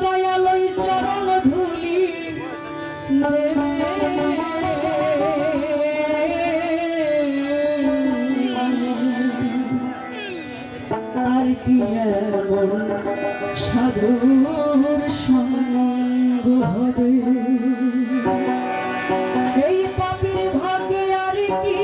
দয়ালয় চরণ ধুলি দেবে আর কি এমন সাধুর সঙ্গ হবে এই পাপীর ভাগ্যে আর কি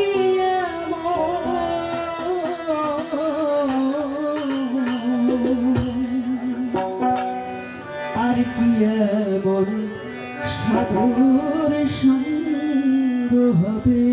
আর কি এমন সাধুর সঙ্গ হবে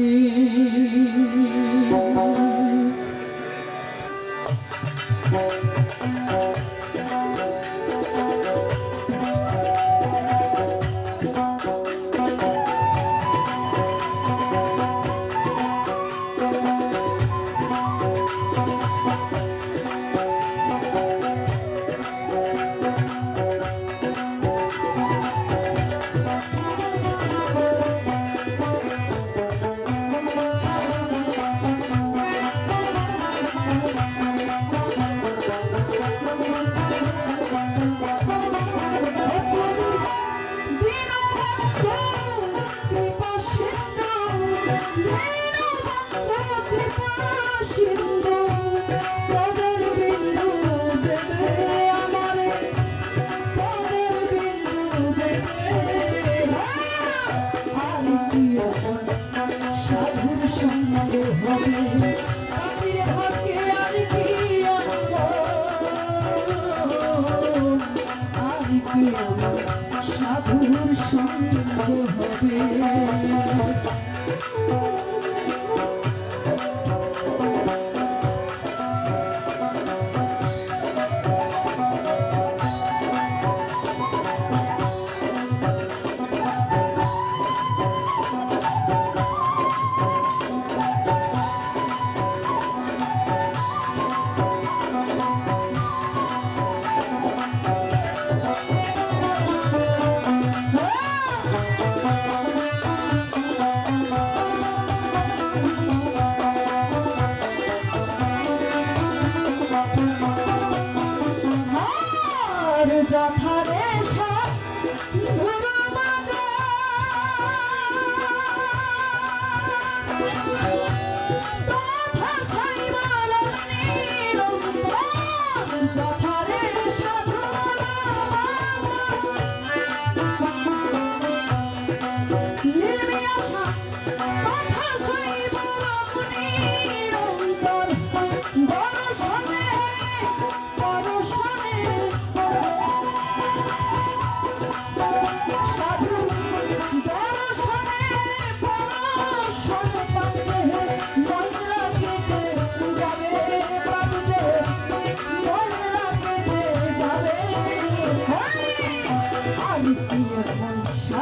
সাধুর সঙ্গ হবে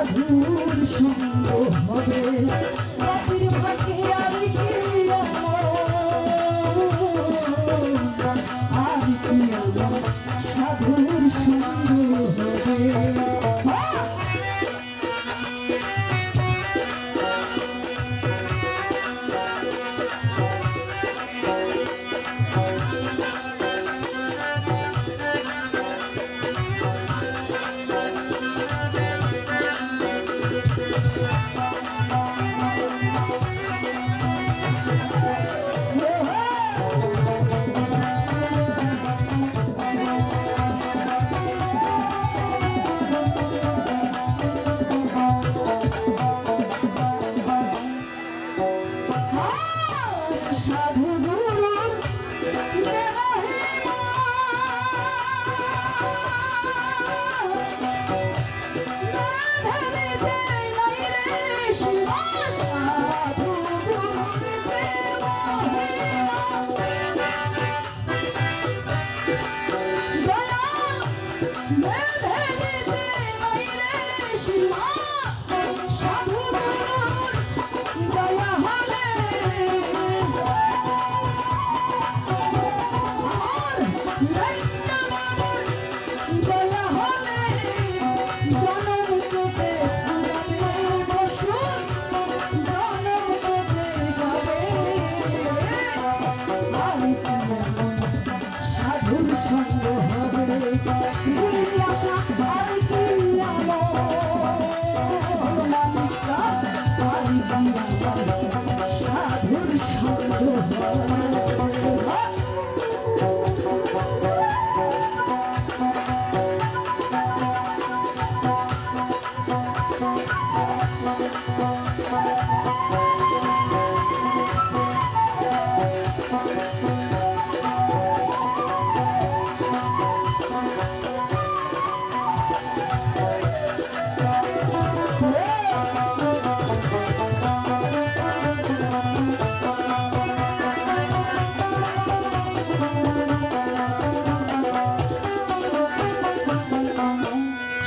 সাধুর সঙ্গ হবে পাপীর ভাগ্যে আর কি এমন সাধুর সঙ্গ হবে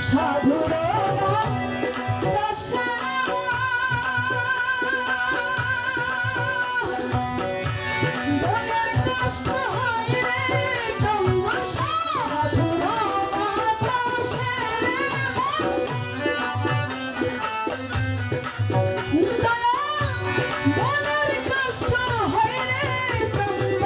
সাধুর মনের কষ্ট হয় রে চন্দ্র সাধুর বাতাসে মনের কষ্ট হয় রে চন্দ্র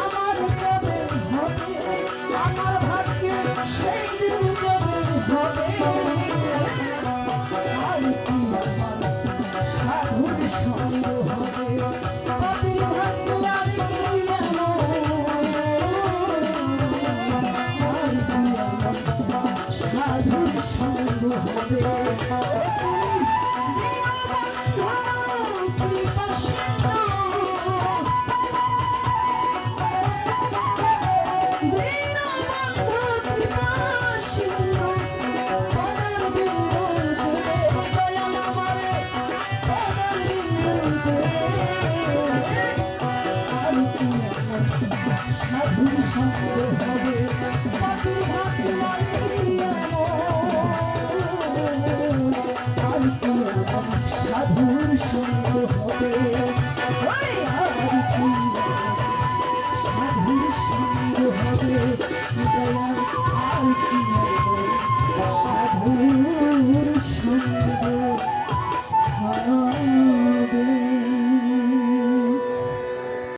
আমার কবে হবে আমার ভাগ্যে সেই দিন কবে হবে আর কি আমার সাধুর সঙ্গ হবে কবির ভাগ্যে আর কি এমন আর কি আমার সাধুর সঙ্গ হবে সাধুর সঙ্গ হবে পাপি ভাবি আর কি আমার সাধুর সঙ্গ হবে ওই আর কি সাধুর সঙ্গ হবে দয়াল আর কি সাধুর